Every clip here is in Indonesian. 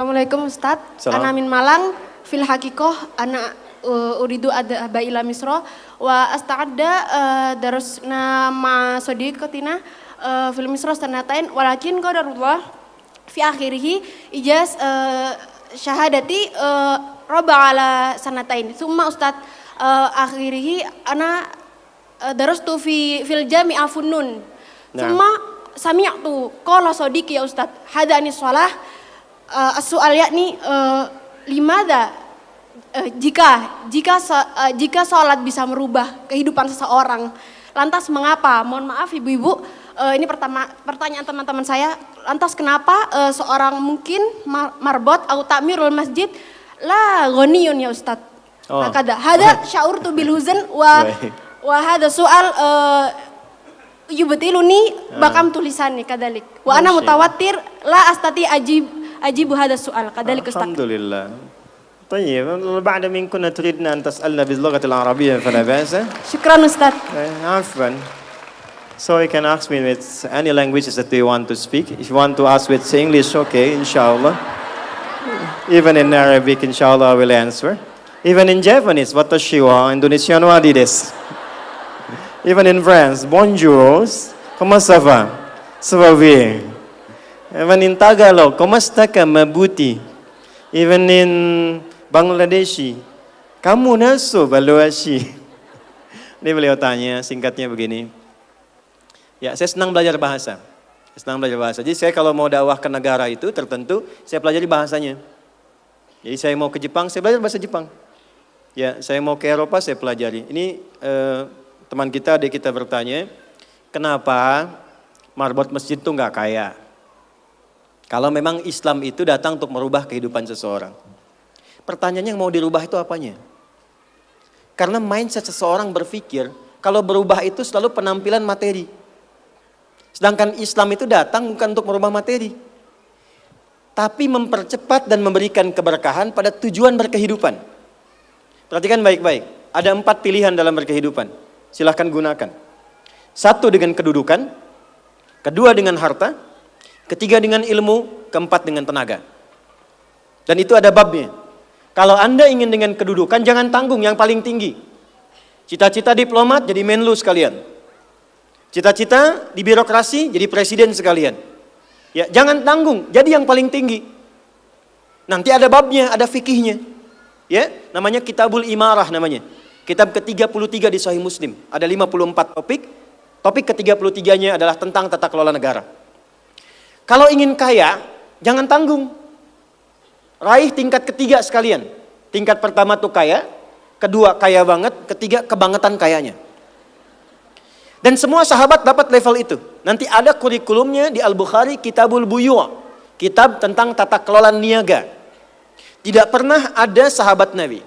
Assalamualaikum Ustadz, Salam. ana min Malang, fil hakikoh ana uridu adhaba ila Misra wa asta'adda darusna ma sadiqatina fil Misra sanatain walakin qadarullah fi akhirih ijaz syahadati roba ala sanatain summa Ustadz akhirih ana darastu fil jami'a funnun summa sami'tu qala sadiqi ya Ustadz hadani shalah as-soal yakni limada jika sholat bisa merubah kehidupan seseorang, lantas mengapa? Mohon maaf ibu-ibu, ini pertanyaan teman-teman saya. Lantas kenapa seorang mungkin marbot atau takmirul masjid la ghaniyun ya Ustadz? Hada sya'urtu bil huzn wa hada soal yubtiluni bakam tulisannya kadalik. Wa ana mutawatir la astati ajibu hada soal kadalik Ustadz. Alhamdulillah. طيب بعد من كنا تريدنا أن تسألنا باللغة العربية فلا بأس. Syukran Ustadz. عفوا. So you can ask me with any languages that you want to speak. If you want to ask with English, okay, inshallah. Even in Arabic, inshallah, I will answer. Even in Japanese, watashi wa Indonesian wa desu. Even in France, bonjour, comment ça va? Ça va bien. Even in Tagalog, kumusta ka mabuti? Even in Bangladeshi, kamu naso baluashi. Ini beliau tanya, singkatnya begini. Ya, saya senang belajar bahasa. Jadi saya kalau mau dakwah ke negara itu tertentu, saya pelajari bahasanya. Jadi saya mau ke Jepang, saya belajar bahasa Jepang. Ya, saya mau ke Eropa, saya pelajari. Ini teman kita, adik kita bertanya, kenapa marbot masjid itu nggak kaya? Kalau memang Islam itu datang untuk merubah kehidupan seseorang. Pertanyaannya yang mau dirubah itu apanya? Karena mindset seseorang berpikir, kalau berubah itu selalu penampilan materi. Sedangkan Islam itu datang bukan untuk merubah materi. Tapi mempercepat dan memberikan keberkahan pada tujuan berkehidupan. Perhatikan baik-baik, ada 4 pilihan dalam berkehidupan. Silahkan gunakan. 1 dengan kedudukan, 2 dengan harta, 3 dengan ilmu, 4 dengan tenaga. Dan itu ada babnya. Kalau Anda ingin dengan kedudukan, jangan tanggung yang paling tinggi. Cita-cita diplomat jadi menlu sekalian. Cita-cita di birokrasi jadi presiden sekalian. Ya, jangan tanggung, jadi yang paling tinggi. Nanti ada babnya, ada fikihnya. Ya, namanya Kitabul Imarah namanya. Kitab ke-33 di Sahih Muslim. Ada 54 topik. Topik ke-33-nya adalah tentang tata kelola negara. Kalau ingin kaya, jangan tanggung. Raih tingkat ketiga sekalian. Tingkat pertama tuh kaya, kedua kaya banget, ketiga kebangetan kayanya. Dan semua sahabat dapat level itu. Nanti ada kurikulumnya di Al-Bukhari, Kitabul Buyu', kitab tentang tata kelola niaga. Tidak pernah ada sahabat Nabi,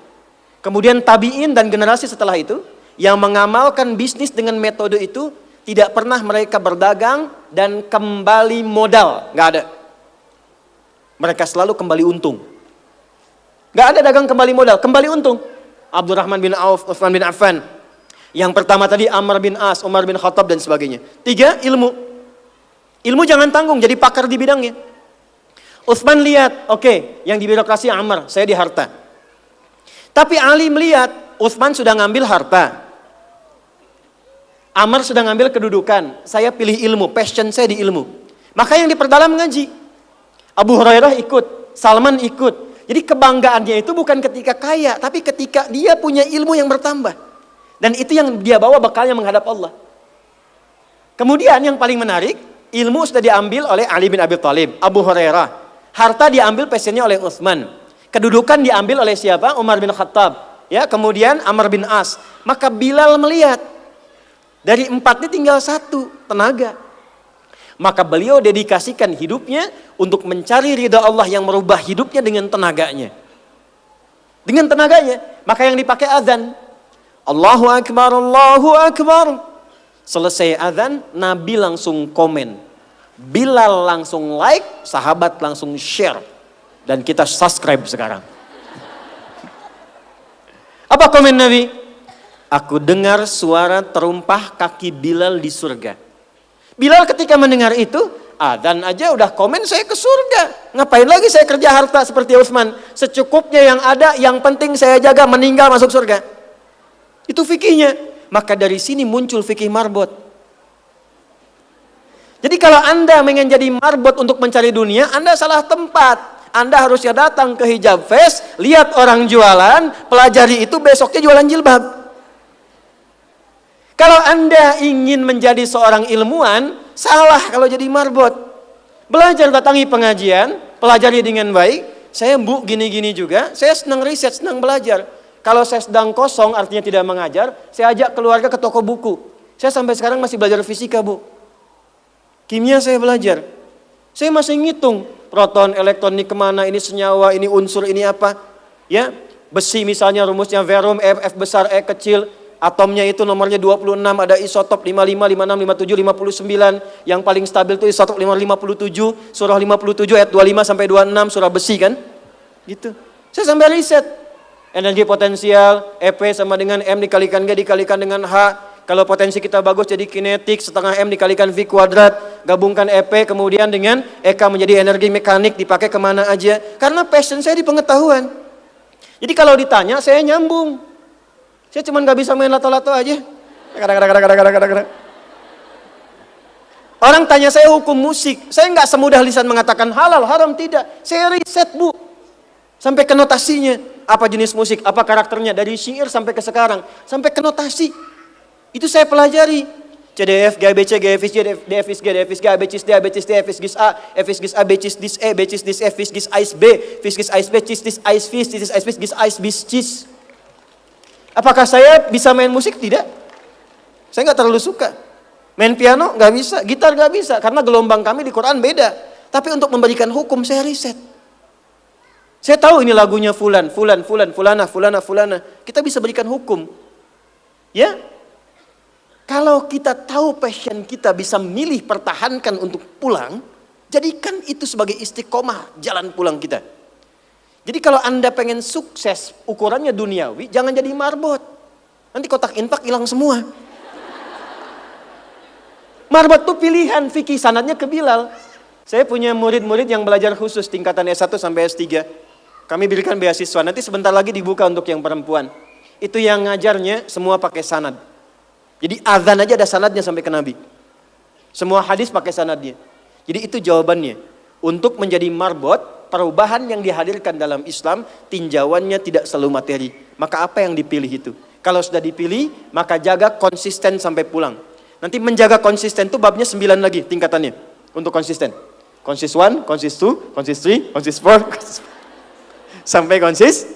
kemudian tabi'in dan generasi setelah itu, yang mengamalkan bisnis dengan metode itu, tidak pernah mereka berdagang dan kembali modal. Nggak ada. Mereka selalu kembali untung. Nggak ada dagang kembali modal, kembali untung. Abdurrahman bin Auf, Utsman bin Affan. Yang pertama tadi Amr bin As, Umar bin Khattab dan sebagainya. 3, ilmu. Ilmu jangan tanggung, jadi pakar di bidangnya. Utsman lihat, oke, yang di birokrasi Amr, saya di harta. Tapi Ali melihat, Utsman sudah ngambil harta. Amr sudah ngambil kedudukan, saya pilih ilmu, passion saya di ilmu. Maka yang diperdalam ngaji. Abu Hurairah ikut, Salman ikut. Jadi kebanggaannya itu bukan ketika kaya, tapi ketika dia punya ilmu yang bertambah. Dan itu yang dia bawa bekalnya menghadap Allah. Kemudian yang paling menarik, ilmu sudah diambil oleh Ali bin Abi Thalib, Abu Hurairah. Harta diambil passionnya oleh Utsman. Kedudukan diambil oleh siapa? Umar bin Khattab. Ya, kemudian Amr bin As. Maka Bilal melihat, dari 4 ini tinggal 1, tenaga. Maka beliau dedikasikan hidupnya untuk mencari ridha Allah yang merubah hidupnya dengan tenaganya. Dengan tenaganya. Maka yang dipakai azan. Allahu Akbar, Allahu Akbar. Selesai azan, Nabi langsung komen. Bilal langsung like, sahabat langsung share. Dan kita subscribe sekarang. Apa komen Nabi? Aku dengar suara terumpah kaki Bilal di surga. Bilal ketika mendengar itu, adzan aja udah komen saya ke surga. Ngapain lagi saya kerja harta seperti Utsman? Secukupnya yang ada, yang penting saya jaga, meninggal masuk surga. Itu fikihnya. Maka dari sini muncul fikih marbot. Jadi kalau Anda ingin jadi marbot untuk mencari dunia, Anda salah tempat. Anda harusnya datang ke Hijab Fest, lihat orang jualan, pelajari itu, besoknya jualan jilbab. Kalau Anda ingin menjadi seorang ilmuwan, salah kalau jadi marbot. Belajar, datangi pengajian, pelajari dengan baik. Saya Bu gini-gini juga, saya senang riset, senang belajar. Kalau saya sedang kosong, artinya tidak mengajar, saya ajak keluarga ke toko buku. Saya sampai sekarang masih belajar fisika Bu. Kimia saya belajar. Saya masih ngitung proton, elektron, ini kemana, ini senyawa, ini unsur, ini apa. Ya, besi misalnya rumusnya verum, F besar, E kecil. Atomnya itu nomornya 26, ada isotop 55, 56, 57, 59. Yang paling stabil itu isotop 57, surah 57 ayat 25 sampai 26, surah besi kan. Gitu. Saya sampai riset. Energi potensial, EP sama dengan M dikalikan G dikalikan dengan H. Kalau potensi kita bagus jadi kinetik, setengah M dikalikan V kuadrat. Gabungkan EP kemudian dengan EK menjadi energi mekanik, dipakai kemana aja. Karena passion saya di pengetahuan. Jadi kalau ditanya saya nyambung. Saya cuma gak bisa main lato-lato aja. Orang tanya saya hukum musik. Saya gak semudah lisan mengatakan halal, haram, tidak. Saya riset Bu. Sampai ke notasinya. Apa jenis musik, apa karakternya. Dari syair sampai ke sekarang. Sampai ke notasi. Itu saya pelajari. CDF, GABC, GFIS, DFIS, G, DFIS, G, ABCIS, D, ABCIS, D, FIS, GIS A, FIS, GIS A, BCIS, DIS E, BCIS, DIS F, FIS, GIS AIS B, FIS, GIS AIS B, CIS, DIS AIS FIS, CIS, AIS FIS, GIS AIS BIS, CIS. Apakah saya bisa main musik? Tidak. Saya nggak terlalu suka. Main piano nggak bisa, gitar nggak bisa, karena gelombang kami di Quran beda. Tapi untuk memberikan hukum saya riset. Saya tahu ini lagunya fulan, fulana. Kita bisa berikan hukum. Ya? Kalau kita tahu passion kita bisa milih pertahankan untuk pulang, jadikan itu sebagai istiqomah jalan pulang kita. Jadi kalau Anda pengen sukses, ukurannya duniawi, jangan jadi marbot. Nanti kotak infak hilang semua. Marbot itu pilihan, fikih sanadnya ke Bilal. Saya punya murid-murid yang belajar khusus tingkatan S1 sampai S3. Kami berikan beasiswa, nanti sebentar lagi dibuka untuk yang perempuan. Itu yang ngajarnya semua pakai sanad. Jadi azan aja ada sanadnya sampai ke Nabi. Semua hadis pakai sanadnya. Jadi itu jawabannya. Untuk menjadi marbot, perubahan yang dihadirkan dalam Islam, tinjauannya tidak selalu materi. Maka apa yang dipilih itu? Kalau sudah dipilih, maka jaga konsisten sampai pulang. Nanti menjaga konsisten itu babnya 9 lagi tingkatannya. Untuk konsisten. Konsis 1, konsis 2, konsis 3, konsis 4, sampai konsis